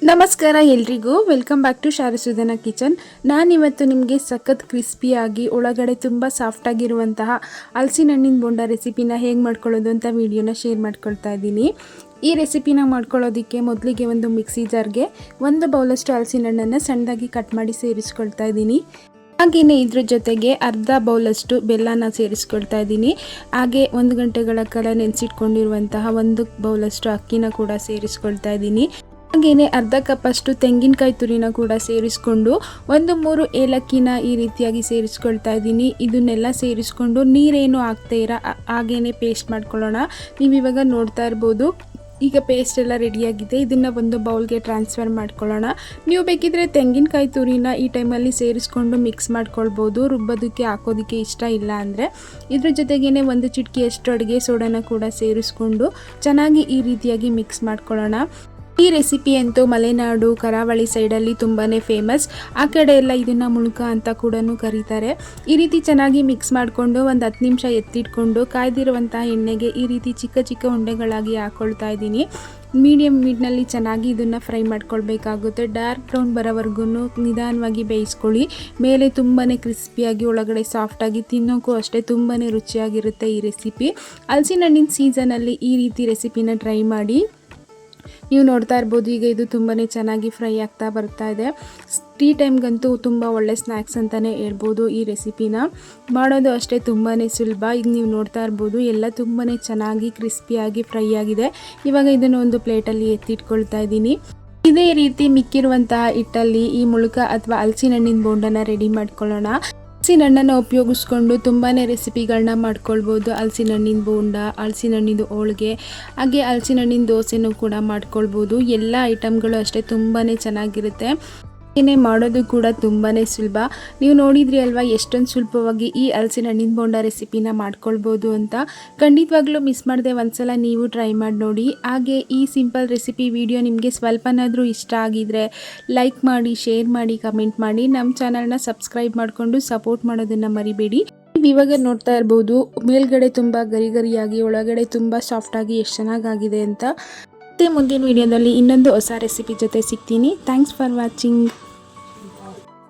ನಮಸ್ಕಾರ ಎಲ್ರಿಗೂ welcome back to ಶಾರಸುಧನ kitchen. ನಾನಿವತ್ತು ನಿಮಗೆ ಸಖತ್ ಕ್ರಿಸ್ಪಿಯಾಗಿ ಒಳಗಡೆ ತುಂಬ ಸಾಫ್ಟಾಗಿರುವಂತಹ ಹಲಸಿನ ಹಣ್ಣಿನ ಬೋಂಡ ರೆಸಿಪಿನ ಹೇಗೆ ಮಾಡ್ಕೊಳ್ಳೋದು ಅಂತ ವಿಡಿಯೋನ ಶೇರ್ ಮಾಡ್ಕೊಳ್ತಾ ಇದ್ದೀನಿ. ಈ ರೆಸಿಪಿನ ಮಾಡ್ಕೊಳ್ಳೋದಕ್ಕೆ ಮೊದಲಿಗೆ ಒಂದು ಮಿಕ್ಸಿ ಜಾರ್ಗೆ 1 ಬೌಲಷ್ಟು ಹಲಸಿನ ಹಣ್ಣನ್ನು ಸಣ್ಣದಾಗಿ ಕಟ್ ಮಾಡಿ ಸೇರಿಸ್ಕೊಳ್ತಾ ಇದ್ದೀನಿ. ಹಾಗೆಯೇ ಇದ್ರ ಜೊತೆಗೆ ಅರ್ಧ ಬೌಲಷ್ಟು ಬೆಲ್ಲನ ಸೇರಿಸ್ಕೊಳ್ತಾ ಇದ್ದೀನಿ. ಹಾಗೆ 1 ಗಂಟೆಗಳ ಕಾಲ ನೆನೆಸಿಟ್ಕೊಂಡಿರುವಂತಹ 1 ಬೌಲಷ್ಟು ಅಕ್ಕಿನ ಕೂಡ ಸೇರಿಸ್ಕೊಳ್ತಾ ಇದ್ದೀನಿ. ಹಾಗೆಯೇ ಅರ್ಧ ಕಪ್ಪಷ್ಟು ತೆಂಗಿನಕಾಯಿ ತುರಿನ ಕೂಡ ಸೇರಿಸ್ಕೊಂಡು 1-3 ಏಲಕ್ಕಿನ ಈ ರೀತಿಯಾಗಿ ಸೇರಿಸ್ಕೊಳ್ತಾ ಇದ್ದೀನಿ. ಇದನ್ನೆಲ್ಲ ಸೇರಿಸ್ಕೊಂಡು ನೀರೇನು ಹಾಕ್ತಾ ಇರ ಹಾಗೇನೆ ಪೇಸ್ಟ್ ಮಾಡ್ಕೊಳ್ಳೋಣ. ನೀವು ಇವಾಗ ನೋಡ್ತಾ ಇರ್ಬೋದು, ಈಗ ಪೇಸ್ಟ್ ಎಲ್ಲ ರೆಡಿಯಾಗಿದೆ. ಇದನ್ನು ಒಂದು ಬೌಲ್ಗೆ ಟ್ರಾನ್ಸ್ಫರ್ ಮಾಡ್ಕೊಳ್ಳೋಣ. ನೀವು ಬೇಕಿದ್ರೆ ತೆಂಗಿನಕಾಯಿ ತುರಿನ ಈ ಟೈಮಲ್ಲಿ ಸೇರಿಸ್ಕೊಂಡು ಮಿಕ್ಸ್ ಮಾಡ್ಕೊಳ್ಬೋದು, ರುಬ್ಬೋದಕ್ಕೆ ಹಾಕೋದಕ್ಕೆ ಇಷ್ಟ ಇಲ್ಲ ಅಂದರೆ. ಇದ್ರ ಜೊತೆಗೇ 1 ಚಿಟಿಕೆಯಷ್ಟು ಅಡುಗೆ ಸೋಡಾನ ಕೂಡ ಸೇರಿಸ್ಕೊಂಡು ಚೆನ್ನಾಗಿ ಈ ರೀತಿಯಾಗಿ ಮಿಕ್ಸ್ ಮಾಡ್ಕೊಳ್ಳೋಣ. ಈ ರೆಸಿಪಿ ಅಂತೂ ಮಲೆನಾಡು ಕರಾವಳಿ ಸೈಡಲ್ಲಿ ತುಂಬಾ ಫೇಮಸ್. ಆ ಕಡೆ ಎಲ್ಲ ಇದನ್ನು ಮುಳುಕ ಅಂತ ಕೂಡ ಕರೀತಾರೆ. ಈ ರೀತಿ ಚೆನ್ನಾಗಿ ಮಿಕ್ಸ್ ಮಾಡಿಕೊಂಡು ಒಂದು 10 ನಿಮಿಷ ಎತ್ತಿಟ್ಕೊಂಡು ಕಾಯ್ದಿರುವಂಥ ಎಣ್ಣೆಗೆ ಈ ರೀತಿ ಚಿಕ್ಕ ಚಿಕ್ಕ ಉಂಡೆಗಳಾಗಿ ಹಾಕ್ಕೊಳ್ತಾ ಇದ್ದೀನಿ. ಮೀಡಿಯಮ್ ಮೀಡ್ನಲ್ಲಿ ಚೆನ್ನಾಗಿ ಇದನ್ನು ಫ್ರೈ ಮಾಡ್ಕೊಳ್ಬೇಕಾಗುತ್ತೆ. ಡಾರ್ಕ್ ಬ್ರೌನ್ ಬರೋವರೆಗೂ ನಿಧಾನವಾಗಿ ಬೇಯಿಸ್ಕೊಳ್ಳಿ. ಮೇಲೆ ತುಂಬಾ ಕ್ರಿಸ್ಪಿಯಾಗಿ ಒಳಗಡೆ ಸಾಫ್ಟಾಗಿ ತಿನ್ನೋಕ್ಕೂ ಅಷ್ಟೇ ತುಂಬಾ ರುಚಿಯಾಗಿರುತ್ತೆ ಈ ರೆಸಿಪಿ. ಹಲಸಿನ ಹಣ್ಣಿನ ಸೀಸನಲ್ಲಿ ಈ ರೀತಿ ರೆಸಿಪಿನ ಟ್ರೈ ಮಾಡಿ. ನೀವು ನೋಡ್ತಾ ಇರ್ಬೋದು, ಈಗ ಇದು ತುಂಬಾ ಚೆನ್ನಾಗಿ ಫ್ರೈ ಆಗ್ತಾ ಬರ್ತಾ ಇದೆ. ಟೀ ಟೈಮ್ಗಂತೂ ತುಂಬ ಒಳ್ಳೆ ಸ್ನ್ಯಾಕ್ಸ್ ಅಂತಲೇ ಹೇಳ್ಬೋದು. ಈ ರೆಸಿಪಿನ ಮಾಡೋದು ಅಷ್ಟೇ ತುಂಬಾ ಸುಲಭ. ಈಗ ನೀವು ನೋಡ್ತಾ ಇರ್ಬೋದು, ಎಲ್ಲ ತುಂಬಾ ಚೆನ್ನಾಗಿ ಕ್ರಿಸ್ಪಿಯಾಗಿ ಫ್ರೈ ಆಗಿದೆ. ಇವಾಗ ಇದನ್ನು ಒಂದು ಪ್ಲೇಟಲ್ಲಿ ಎತ್ತಿಟ್ಕೊಳ್ತಾ ಇದ್ದೀನಿ. ಇದೇ ರೀತಿ ಮಿಕ್ಕಿರುವಂತಹ ಹಿಟ್ಟಲ್ಲಿ ಈ ಮುಳುಕ ಅಥವಾ ಹಲಸಿನ ಹಣ್ಣಿನ ಬೋಂಡನ ರೆಡಿ ಮಾಡ್ಕೊಳ್ಳೋಣ. ಹಲಸಿನ ಹಣ್ಣನ್ನು ಉಪಯೋಗಿಸ್ಕೊಂಡು ತುಂಬಾ ರೆಸಿಪಿಗಳನ್ನ ಮಾಡ್ಕೊಳ್ಬೋದು. ಹಲಸಿನ ಹಣ್ಣಿನ ಬೋಂಡ, ಹಲಸಿನ ಹಣ್ಣಿಂದು ಹೋಳಿಗೆ, ಹಾಗೆ ಹಲಸಿನ ಹಣ್ಣಿನ ದೋಸೆನೂ ಕೂಡ ಮಾಡ್ಕೊಳ್ಬೋದು. ಎಲ್ಲ ಐಟಮ್ಗಳು ಅಷ್ಟೇ ತುಂಬಾ ಚೆನ್ನಾಗಿರುತ್ತೆ. ಏನೇ ಮಾಡೋದು ಕೂಡ ತುಂಬಾ ಸುಲಭ. ನೀವು ನೋಡಿದ್ರಿ ಅಲ್ವಾ ಎಷ್ಟೊಂದು ಸುಲಭವಾಗಿ ಈ ಹಲಸಿನ ಹಣ್ಣಿನ ಬೋಂಡ ರೆಸಿಪಿನ ಮಾಡ್ಕೊಳ್ಬೋದು ಅಂತ. ಖಂಡಿತವಾಗ್ಲೂ ಮಿಸ್ ಮಾಡದೆ ಒಂದ್ಸಲ ನೀವು ಟ್ರೈ ಮಾಡಿ ನೋಡಿ. ಹಾಗೆ ಈ ಸಿಂಪಲ್ ರೆಸಿಪಿ ವಿಡಿಯೋ ನಿಮಗೆ ಸ್ವಲ್ಪನಾದರೂ ಇಷ್ಟ ಆಗಿದ್ರೆ ಲೈಕ್ ಮಾಡಿ, ಶೇರ್ ಮಾಡಿ, ಕಮೆಂಟ್ ಮಾಡಿ. ನಮ್ಮ ಚಾನಲ್ನ ಸಬ್ಸ್ಕ್ರೈಬ್ ಮಾಡಿಕೊಂಡು ಸಪೋರ್ಟ್ ಮಾಡೋದನ್ನು ಮರಿಬೇಡಿ. ಇವಾಗ ನೋಡ್ತಾ ಇರ್ಬೋದು, ಮೇಲ್ಗಡೆ ತುಂಬ ಗರಿ ಗರಿಯಾಗಿ ಒಳಗಡೆ ತುಂಬ ಸಾಫ್ಟಾಗಿ ಎಷ್ಟು ಚೆನ್ನಾಗಾಗಿದೆ ಅಂತ. ಮತ್ತೆ ಮುಂದಿನ ವಿಡಿಯೋದಲ್ಲಿ ಇನ್ನೊಂದು ಹೊಸ ರೆಸಿಪಿ ಜೊತೆ ಸಿಗ್ತೀನಿ. Thanks for watching.